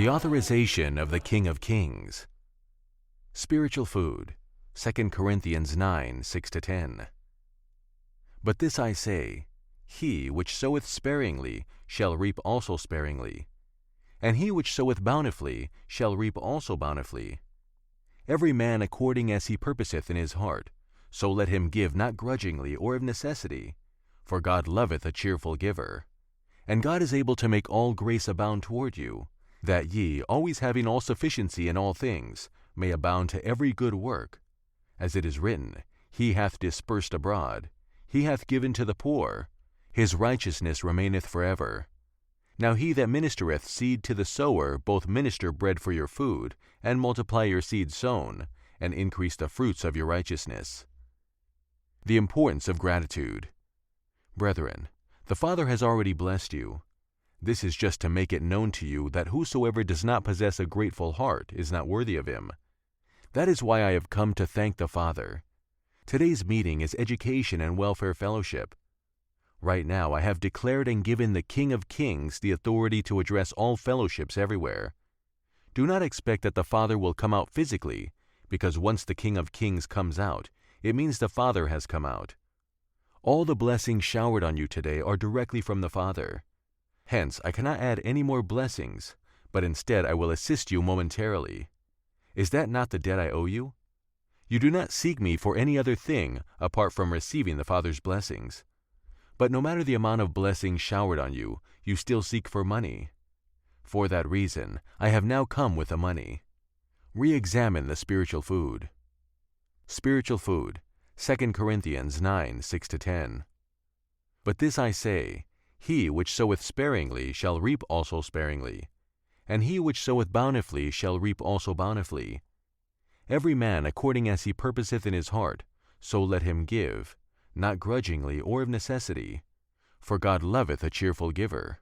The Authorization of the King of Kings. Spiritual food. 2 Corinthians 9, 6-10. But this I say, he which soweth sparingly shall reap also sparingly, and he which soweth bountifully shall reap also bountifully. Every man according as he purposeth in his heart, so let him give not grudgingly or of necessity, for God loveth a cheerful giver. And God is able to make all grace abound toward you, that ye, always having all sufficiency in all things, may abound to every good work. As it is written, He hath dispersed abroad, He hath given to the poor, His righteousness remaineth forever. Now he that ministereth seed to the sower both minister bread for your food, and multiply your seed sown, and increase the fruits of your righteousness. The importance of gratitude. Brethren, the Father has already blessed you. This is just to make it known to you that whosoever does not possess a grateful heart is not worthy of him. That is why I have come to thank the Father. Today's meeting is Education and Welfare Fellowship. Right now I have declared and given the King of Kings the authority to address all fellowships everywhere. Do not expect that the Father will come out physically, because once the King of Kings comes out, it means the Father has come out. All the blessings showered on you today are directly from the Father. Hence, I cannot add any more blessings, but instead I will assist you momentarily. Is that not the debt I owe you? You do not seek me for any other thing apart from receiving the Father's blessings. But no matter the amount of blessings showered on you, you still seek for money. For that reason, I have now come with the money. Re-examine the spiritual food. Spiritual food. 2 Corinthians 9, 6-10. But this I say, he which soweth sparingly shall reap also sparingly, and he which soweth bountifully shall reap also bountifully. Every man according as he purposeth in his heart, so let him give, not grudgingly or of necessity, for God loveth a cheerful giver.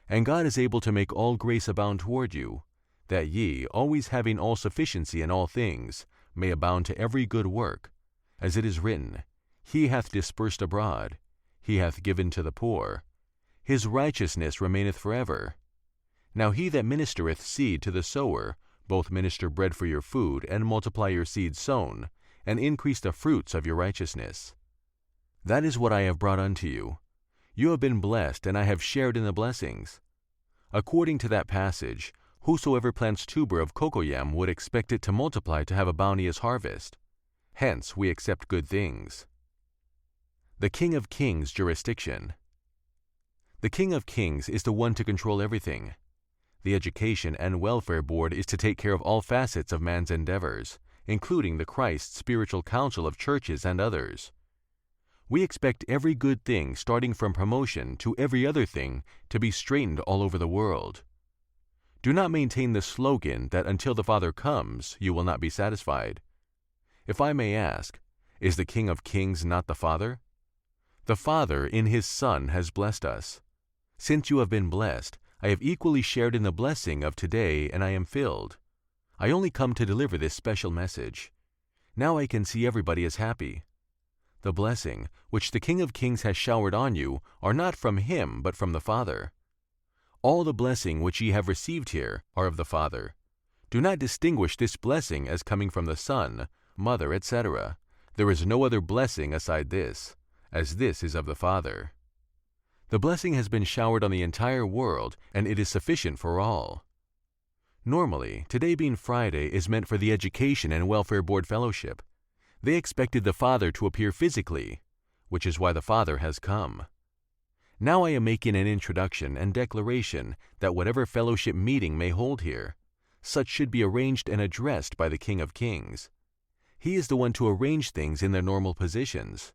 And God is able to make all grace abound toward you, that ye, always having all sufficiency in all things, may abound to every good work. As it is written, He hath dispersed abroad, He hath given to the poor, His righteousness remaineth forever. Now he that ministereth seed to the sower, both minister bread for your food, and multiply your seed sown, and increase the fruits of your righteousness. That is what I have brought unto you. You have been blessed, and I have shared in the blessings. According to that passage, whosoever plants tuber of cocoyam would expect it to multiply to have a bounteous harvest. Hence we accept good things. The King of Kings jurisdiction. The King of Kings is the one to control everything. The Education and Welfare Board is to take care of all facets of man's endeavors, including the Christ Spiritual Council of churches and others. We expect every good thing, starting from promotion to every other thing, to be straightened all over the world. Do not maintain the slogan that until the Father comes, you will not be satisfied. If I may ask, is the King of Kings not the Father? The Father in His Son has blessed us. Since you have been blessed, I have equally shared in the blessing of today, and I am filled. I only come to deliver this special message. Now I can see everybody is happy. The blessing which the King of Kings has showered on you are not from Him, but from the Father. All the blessing which ye have received here are of the Father. Do not distinguish this blessing as coming from the Son, Mother, etc. There is no other blessing aside this, as this is of the Father. The blessing has been showered on the entire world, and it is sufficient for all. Normally, today being Friday is meant for the Education and Welfare Board Fellowship. They expected the Father to appear physically, which is why the Father has come. Now I am making an introduction and declaration that whatever fellowship meeting may hold here, such should be arranged and addressed by the King of Kings. He is the one to arrange things in their normal positions.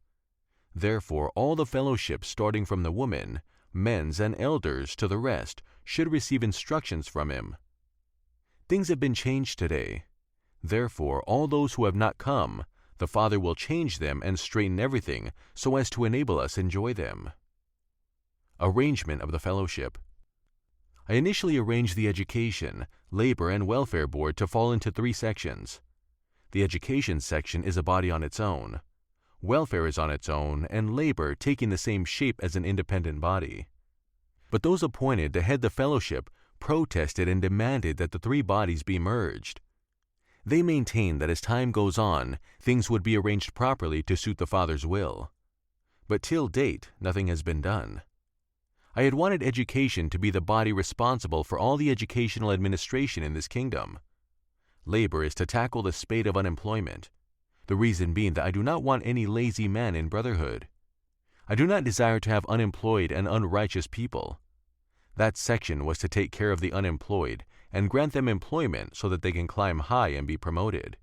Therefore, all the fellowships starting from the women, men's, and elders to the rest should receive instructions from him. Things have been changed today. Therefore, all those who have not come, the Father will change them and straighten everything so as to enable us enjoy them. Arrangement of the fellowship. I initially arranged the Education, Labor, and Welfare Board to fall into 3 sections. The Education section is a body on its own. Welfare is on its own, and Labor taking the same shape as an independent body. But those appointed to head the fellowship protested and demanded that the three bodies be merged. They maintained that as time goes on, things would be arranged properly to suit the Father's will. But till date, nothing has been done. I had wanted education to be the body responsible for all the educational administration in this kingdom. Labor is to tackle the spate of unemployment. The reason being that I do not want any lazy man in brotherhood. I do not desire to have unemployed and unrighteous people. That section was to take care of the unemployed and grant them employment so that they can climb high and be promoted.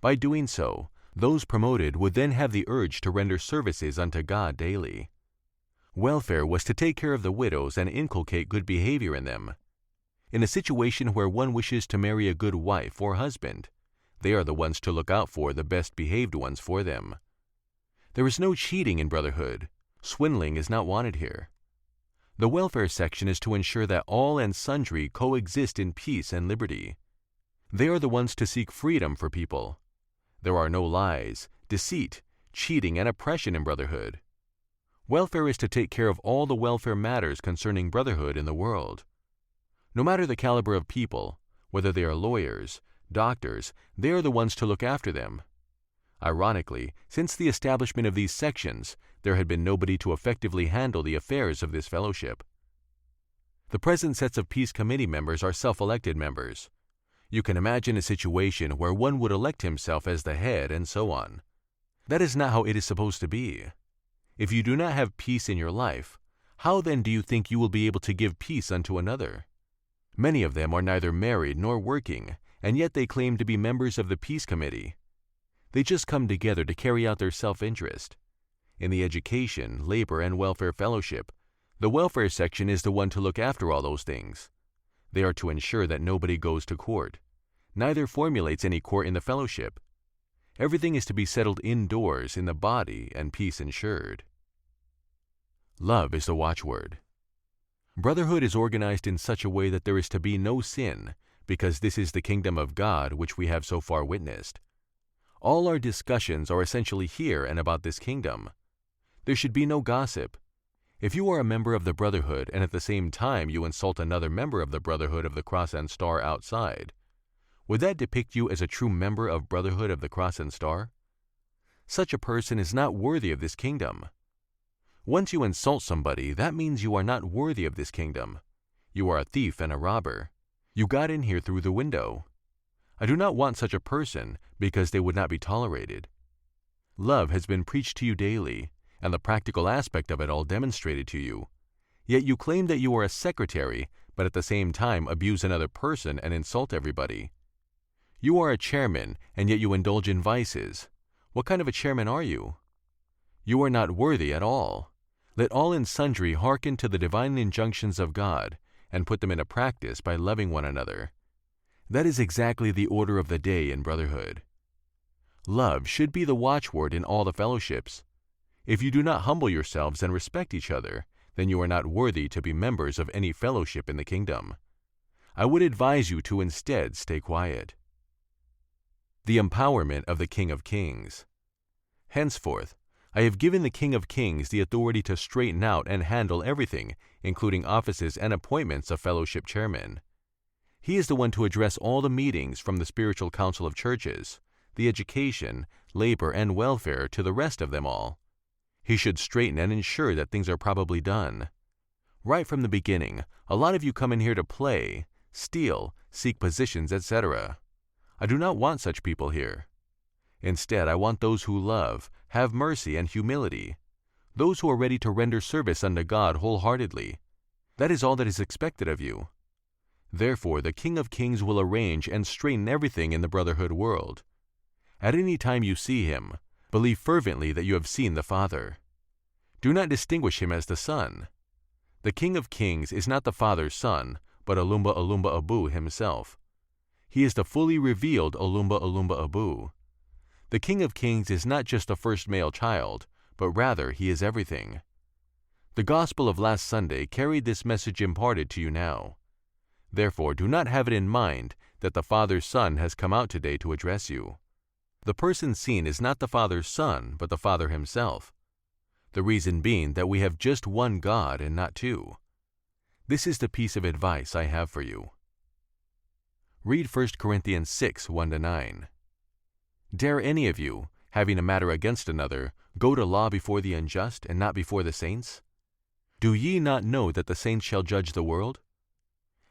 By doing so, those promoted would then have the urge to render services unto God daily. Welfare was to take care of the widows and inculcate good behavior in them. In a situation where one wishes to marry a good wife or husband, they are the ones to look out for the best behaved ones for them. There is no cheating in brotherhood. Swindling is not wanted here. The welfare section is to ensure that all and sundry coexist in peace and liberty. They are the ones to seek freedom for people. There are no lies, deceit, cheating, and oppression in brotherhood. Welfare is to take care of all the welfare matters concerning brotherhood in the world. No matter the caliber of people, whether they are lawyers, doctors, they are the ones to look after them. Ironically, since the establishment of these sections, there had been nobody to effectively handle the affairs of this fellowship. The present sets of peace committee members are self-elected members. You can imagine a situation where one would elect himself as the head and so on. That is not how it is supposed to be. If you do not have peace in your life, how then do you think you will be able to give peace unto another? Many of them are neither married nor working, and yet they claim to be members of the peace committee. They just come together to carry out their self-interest. In the education, labor, and welfare fellowship, the welfare section is the one to look after all those things. They are to ensure that nobody goes to court. Neither formulates any court in the fellowship. Everything is to be settled indoors in the body and peace ensured. Love is the watchword. Brotherhood is organized in such a way that there is to be no sin, because this is the kingdom of God which we have so far witnessed. All our discussions are essentially here and about this kingdom. There should be no gossip. If you are a member of the brotherhood and at the same time you insult another member of the brotherhood of the cross and star outside, would that depict you as a true member of brotherhood of the cross and star? Such a person is not worthy of this kingdom. Once you insult somebody, that means you are not worthy of this kingdom. You are a thief and a robber. You got in here through the window. I do not want such a person because they would not be tolerated. Love has been preached to you daily, and the practical aspect of it all demonstrated to you. Yet you claim that you are a secretary, but at the same time abuse another person and insult everybody. You are a chairman, and yet you indulge in vices. What kind of a chairman are you? You are not worthy at all. Let all and sundry hearken to the divine injunctions of God, and put them into practice by loving one another. That is exactly the order of the day in brotherhood. Love should be the watchword in all the fellowships. If you do not humble yourselves and respect each other, then you are not worthy to be members of any fellowship in the kingdom. I would advise you to instead stay quiet. The empowerment of the King of Kings. Henceforth, I have given the King of Kings the authority to straighten out and handle everything, including offices and appointments of fellowship chairmen. He is the one to address all the meetings from the spiritual council of churches, the education, labor, and welfare to the rest of them all. He should straighten and ensure that things are probably done. Right from the beginning, a lot of you come in here to play, steal, seek positions, etc. I do not want such people here. Instead, I want those who love, have mercy, and humility, those who are ready to render service unto God wholeheartedly. That is all that is expected of you. Therefore, the King of Kings will arrange and straighten everything in the brotherhood world. At any time you see him, believe fervently that you have seen the Father. Do not distinguish him as the Son. The King of Kings is not the Father's Son, but Olumba Olumba Obu himself. He is the fully revealed Olumba Olumba Obu. The King of Kings is not just the first male child, but rather he is everything. The gospel of last Sunday carried this message imparted to you now. Therefore, do not have it in mind that the Father's Son has come out today to address you. The person seen is not the Father's Son, but the Father himself. The reason being that we have just one God and not two. This is the piece of advice I have for you. Read 1 Corinthians 6, 1-9. Dare any of you, having a matter against another, go to law before the unjust and not before the saints? Do ye not know that the saints shall judge the world?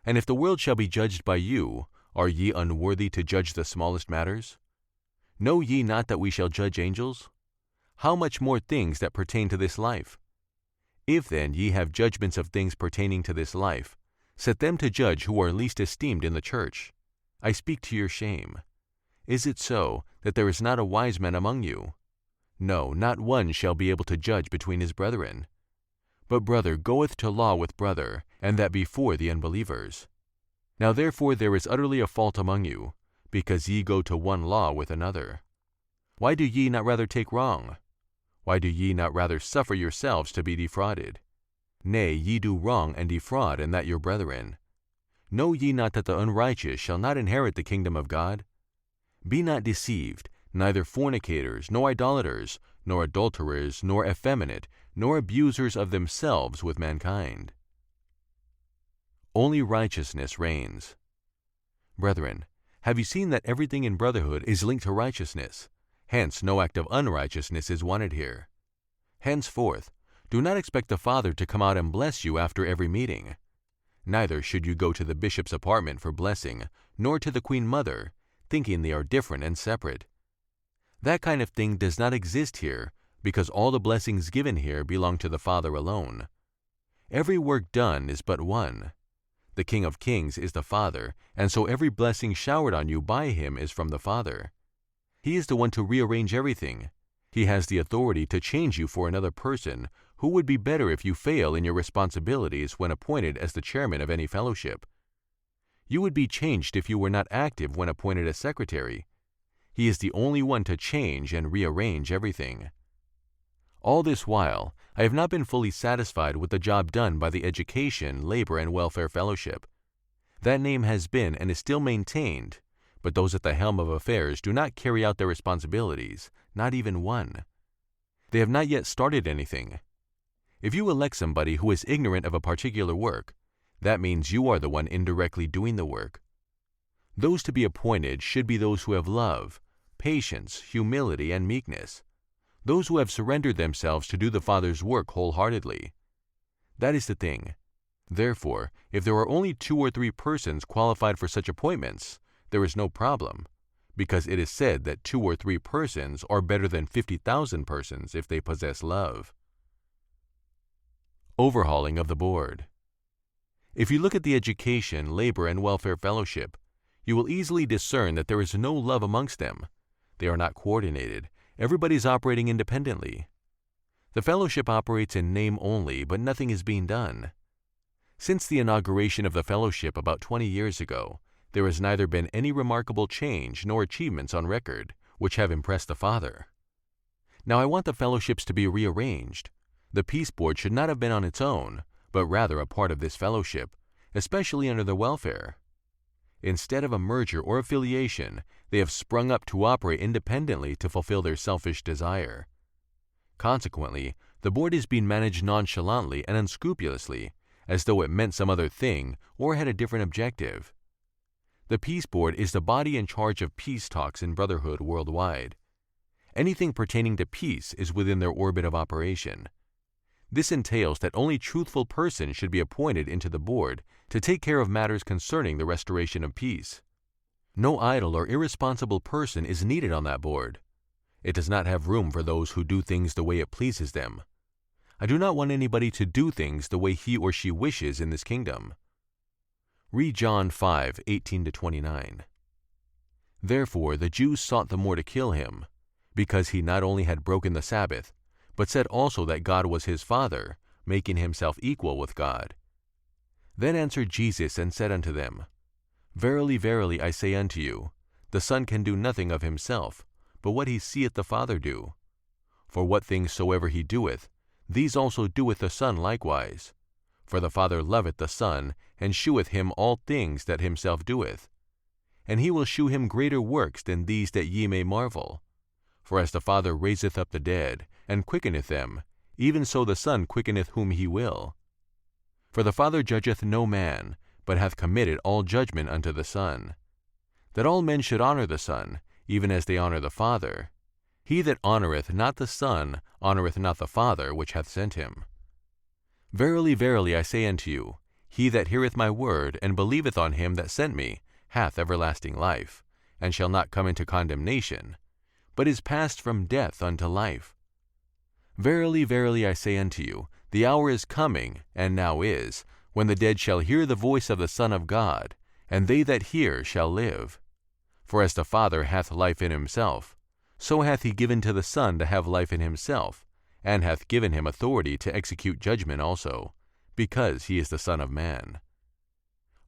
And if the world shall be judged by you, are ye unworthy to judge the smallest matters? Know ye not that we shall judge angels? How much more things that pertain to this life? If then ye have judgments of things pertaining to this life, set them to judge who are least esteemed in the church. I speak to your shame. Is it so, that there is not a wise man among you? No, not one shall be able to judge between his brethren. But brother goeth to law with brother, and that before the unbelievers. Now therefore there is utterly a fault among you, because ye go to one law with another. Why do ye not rather take wrong? Why do ye not rather suffer yourselves to be defrauded? Nay, ye do wrong and defraud, and that your brethren. Know ye not that the unrighteous shall not inherit the kingdom of God? Be not deceived, neither fornicators, nor idolaters, nor adulterers, nor effeminate, nor abusers of themselves with mankind. Only righteousness reigns. Brethren, have you seen that everything in brotherhood is linked to righteousness? Hence no act of unrighteousness is wanted here. Henceforth, do not expect the Father to come out and bless you after every meeting. Neither should you go to the bishop's apartment for blessing, nor to the Queen Mother, thinking they are different and separate. That kind of thing does not exist here, because all the blessings given here belong to the Father alone. Every work done is but one. The King of Kings is the Father, and so every blessing showered on you by him is from the Father. He is the one to rearrange everything. He has the authority to change you for another person who would be better if you fail in your responsibilities when appointed as the chairman of any fellowship. You would be changed if you were not active when appointed as secretary. He is the only one to change and rearrange everything. All this while, I have not been fully satisfied with the job done by the Education, Labor, and Welfare Fellowship. That name has been and is still maintained, but those at the helm of affairs do not carry out their responsibilities, not even one. They have not yet started anything. If you elect somebody who is ignorant of a particular work, that means you are the one indirectly doing the work. Those to be appointed should be those who have love, patience, humility, and meekness, those who have surrendered themselves to do the Father's work wholeheartedly. That is the thing. Therefore, if there are only 2 or 3 persons qualified for such appointments, there is no problem, because it is said that 2 or 3 persons are better than 50,000 persons if they possess love. Overhauling of the Board. If you look at the Education, Labor, and Welfare Fellowship, you will easily discern that there is no love amongst them. They are not coordinated. Everybody is operating independently. The fellowship operates in name only, but nothing is being done. Since the inauguration of the fellowship about 20 years ago, there has neither been any remarkable change nor achievements on record which have impressed the Father. Now I want the fellowships to be rearranged. The Peace Board should not have been on its own, but rather a part of this fellowship, especially under the welfare. Instead of a merger or affiliation, they have sprung up to operate independently to fulfill their selfish desire. Consequently, the board is being managed nonchalantly and unscrupulously, as though it meant some other thing or had a different objective. The Peace Board is the body in charge of peace talks in brotherhood worldwide. Anything pertaining to peace is within their orbit of operation. This entails that only truthful persons should be appointed into the board to take care of matters concerning the restoration of peace. No idle or irresponsible person is needed on that board. It does not have room for those who do things the way it pleases them. I do not want anybody to do things the way he or she wishes in this kingdom. Read John 5:18-29. Therefore the Jews sought the more to kill him, because he not only had broken the Sabbath, but said also that God was his Father, making himself equal with God. Then answered Jesus and said unto them, Verily, verily, I say unto you, the Son can do nothing of himself, but what he seeth the Father do. For what things soever he doeth, these also doeth the Son likewise. For the Father loveth the Son, and sheweth him all things that himself doeth. And he will shew him greater works than these, that ye may marvel. For as the Father raiseth up the dead, and quickeneth them, even so the Son quickeneth whom he will. For the Father judgeth no man, but hath committed all judgment unto the Son, that all men should honor the Son, even as they honor the Father. He that honoreth not the Son honoreth not the Father which hath sent him. Verily, verily, I say unto you, he that heareth my word, and believeth on him that sent me, hath everlasting life, and shall not come into condemnation, but is passed from death unto life. Verily, verily, I say unto you, the hour is coming, and now is, when the dead shall hear the voice of the Son of God, and they that hear shall live. For as the Father hath life in himself, so hath he given to the Son to have life in himself, and hath given him authority to execute judgment also, because he is the Son of Man.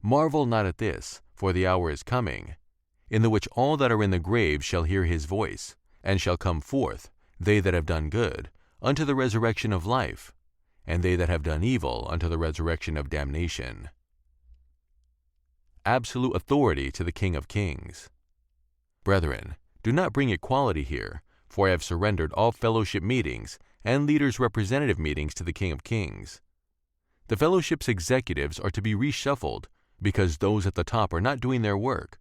Marvel not at this, for the hour is coming, in the which all that are in the grave shall hear his voice, and shall come forth, they that have done good, unto the resurrection of life, and they that have done evil unto the resurrection of damnation. Absolute authority to the King of Kings. Brethren, do not bring equality here, for I have surrendered all fellowship meetings and leaders' representative meetings to the King of Kings. The fellowship's executives are to be reshuffled, because those at the top are not doing their work.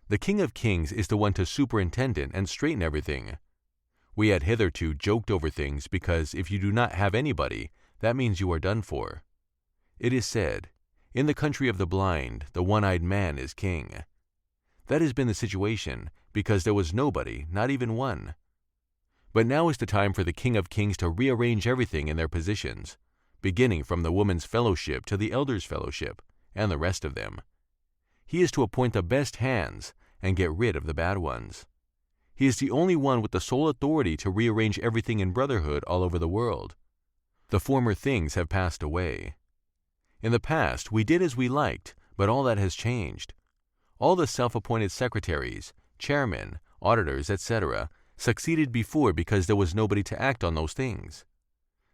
The King of Kings is the one to superintend it and straighten everything. We had hitherto joked over things because if you do not have anybody, that means you are done for. It is said, in the country of the blind, the one-eyed man is king. That has been the situation because there was nobody, not even one. But now is the time for the King of Kings to rearrange everything in their positions, beginning from the women's fellowship to the elders' fellowship, and the rest of them. He is to appoint the best hands and get rid of the bad ones. He is the only one with the sole authority to rearrange everything in brotherhood all over the world. The former things have passed away. In the past, we did as we liked, but all that has changed. All the self-appointed secretaries, chairmen, auditors, etc., succeeded before because there was nobody to act on those things.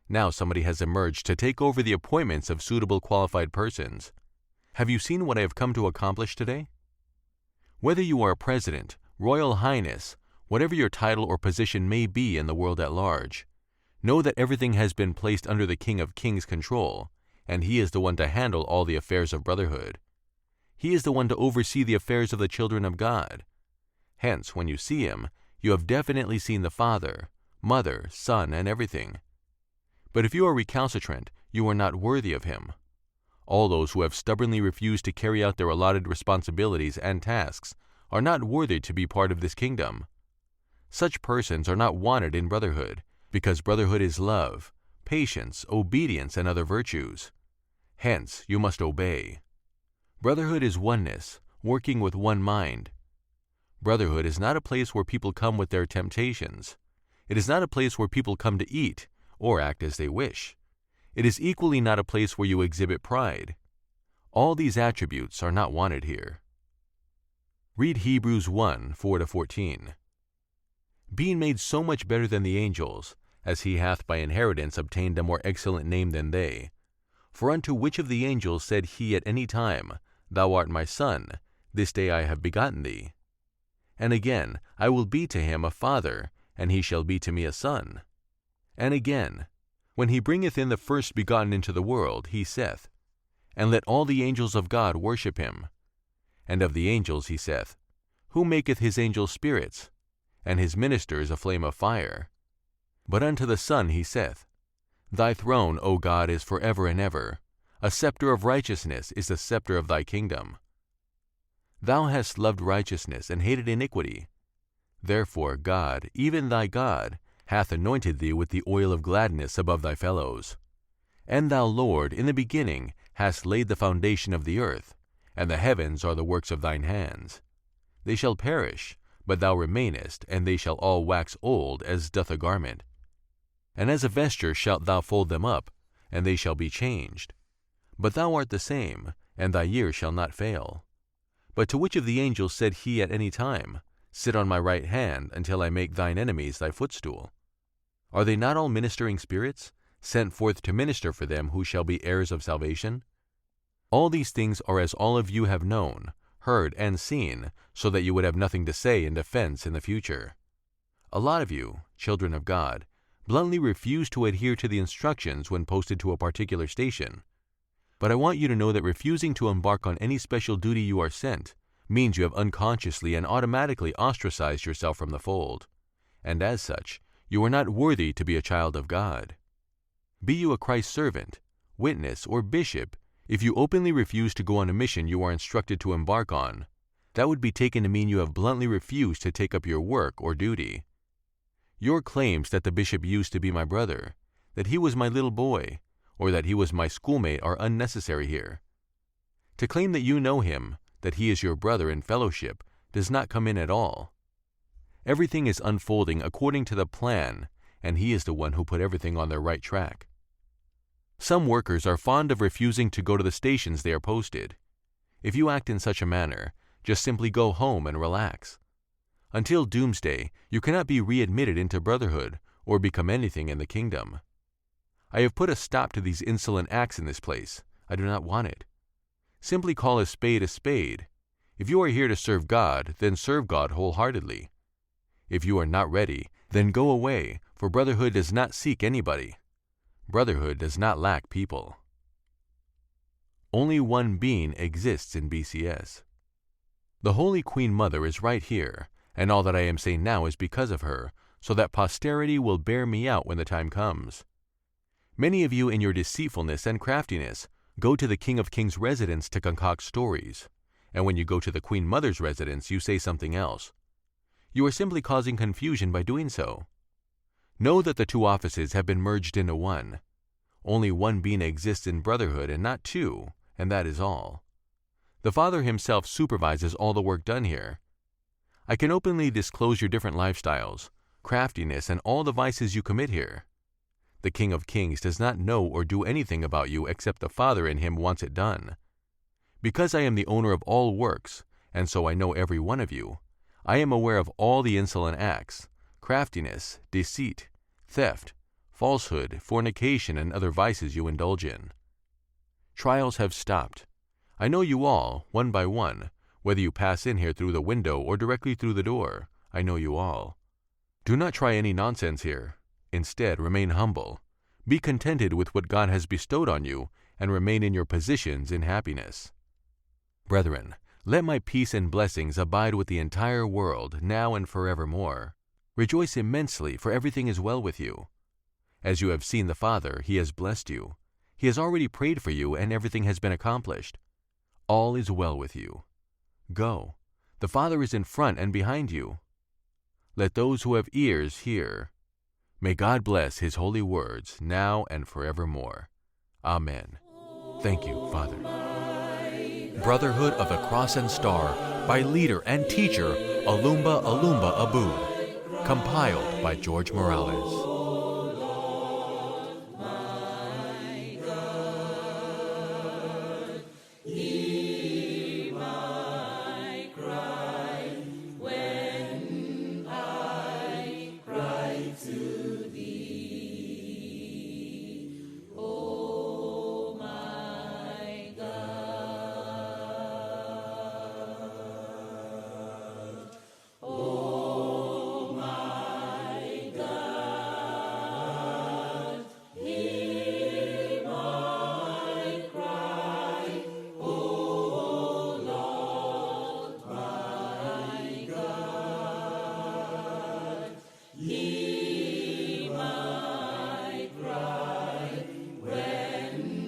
Now somebody has emerged to take over the appointments of suitable qualified persons. Have you seen what I have come to accomplish today? Whether you are a president, royal highness, whatever your title or position may be in the world at large, know that everything has been placed under the King of Kings' control, and he is the one to handle all the affairs of brotherhood. He is the one to oversee the affairs of the children of God. Hence, when you see him, you have definitely seen the Father, Mother, Son, and everything. But if you are recalcitrant, you are not worthy of him. All those who have stubbornly refused to carry out their allotted responsibilities and tasks are not worthy to be part of this kingdom. Such persons are not wanted in brotherhood, because brotherhood is love, patience, obedience, and other virtues. Hence, you must obey. Brotherhood is oneness, working with one mind. Brotherhood is not a place where people come with their temptations. It is not a place where people come to eat or act as they wish. It is equally not a place where you exhibit pride. All these attributes are not wanted here. Read Hebrews 1:4-14. Being made so much better than the angels, as he hath by inheritance obtained a more excellent name than they. For unto which of the angels said he at any time, Thou art my son, this day I have begotten thee? And again, I will be to him a father, and he shall be to me a son. And again, when he bringeth in the first begotten into the world, he saith, And let all the angels of God worship him. And of the angels he saith, Who maketh his angels spirits, and his ministers a flame of fire? But unto the Son he saith, Thy throne, O God, is forever and ever. A scepter of righteousness is the scepter of thy kingdom. Thou hast loved righteousness and hated iniquity. Therefore God, even thy God, hath anointed thee with the oil of gladness above thy fellows. And thou, Lord, in the beginning hast laid the foundation of the earth, and the heavens are the works of thine hands. They shall perish, but thou remainest, and they shall all wax old as doth a garment. And as a vesture shalt thou fold them up, and they shall be changed. But thou art the same, and thy years shall not fail. But to which of the angels said he at any time, Sit on my right hand until I make thine enemies thy footstool? Are they not all ministering spirits, sent forth to minister for them who shall be heirs of salvation? All these things are as all of you have known, heard, and seen, so that you would have nothing to say in defense in the future. A lot of you, children of God, bluntly refuse to adhere to the instructions when posted to a particular station. But I want you to know that refusing to embark on any special duty you are sent means you have unconsciously and automatically ostracized yourself from the fold, and as such, you are not worthy to be a child of God. Be you a Christ servant, witness, or bishop, if you openly refuse to go on a mission you are instructed to embark on, that would be taken to mean you have bluntly refused to take up your work or duty. Your claims that the bishop used to be my brother, that he was my little boy, or that he was my schoolmate are unnecessary here. To claim that you know him, that he is your brother in fellowship, does not come in at all. Everything is unfolding according to the plan, and he is the one who put everything on their right track. Some workers are fond of refusing to go to the stations they are posted. If you act in such a manner, just simply go home and relax. Until doomsday, you cannot be readmitted into brotherhood or become anything in the kingdom. I have put a stop to these insolent acts in this place. I do not want it. Simply call a spade a spade. If you are here to serve God, then serve God wholeheartedly. If you are not ready, then go away, for brotherhood does not seek anybody. Brotherhood does not lack people. Only one being exists in BCS. The Holy Queen Mother is right here, and all that I am saying now is because of her, so that posterity will bear me out when the time comes. Many of you in your deceitfulness and craftiness go to the King of Kings' residence to concoct stories, and when you go to the Queen Mother's residence you say something else. You are simply causing confusion by doing so. Know that the two offices have been merged into one. Only one being exists in brotherhood and not two, and that is all. The Father himself supervises all the work done here. I can openly disclose your different lifestyles, craftiness, and all the vices you commit here. The King of Kings does not know or do anything about you except the Father in him wants it done. Because I am the owner of all works, and so I know every one of you, I am aware of all the insolent acts, craftiness, deceit, theft, falsehood, fornication, and other vices you indulge in. Trials have stopped. I know you all, one by one, whether you pass in here through the window or directly through the door. I know you all. Do not try any nonsense here. Instead, remain humble. Be contented with what God has bestowed on you, and remain in your positions in happiness. Brethren, let my peace and blessings abide with the entire world, now and forevermore. Rejoice immensely, for everything is well with you. As you have seen the Father, he has blessed you. He has already prayed for you, and everything has been accomplished. All is well with you. Go. The Father is in front and behind you. Let those who have ears hear. May God bless his holy words, now and forevermore. Amen. Thank you, Father. Brotherhood of the Cross and Star by leader and teacher Olumba Olumba Obu. Compiled by George Morales.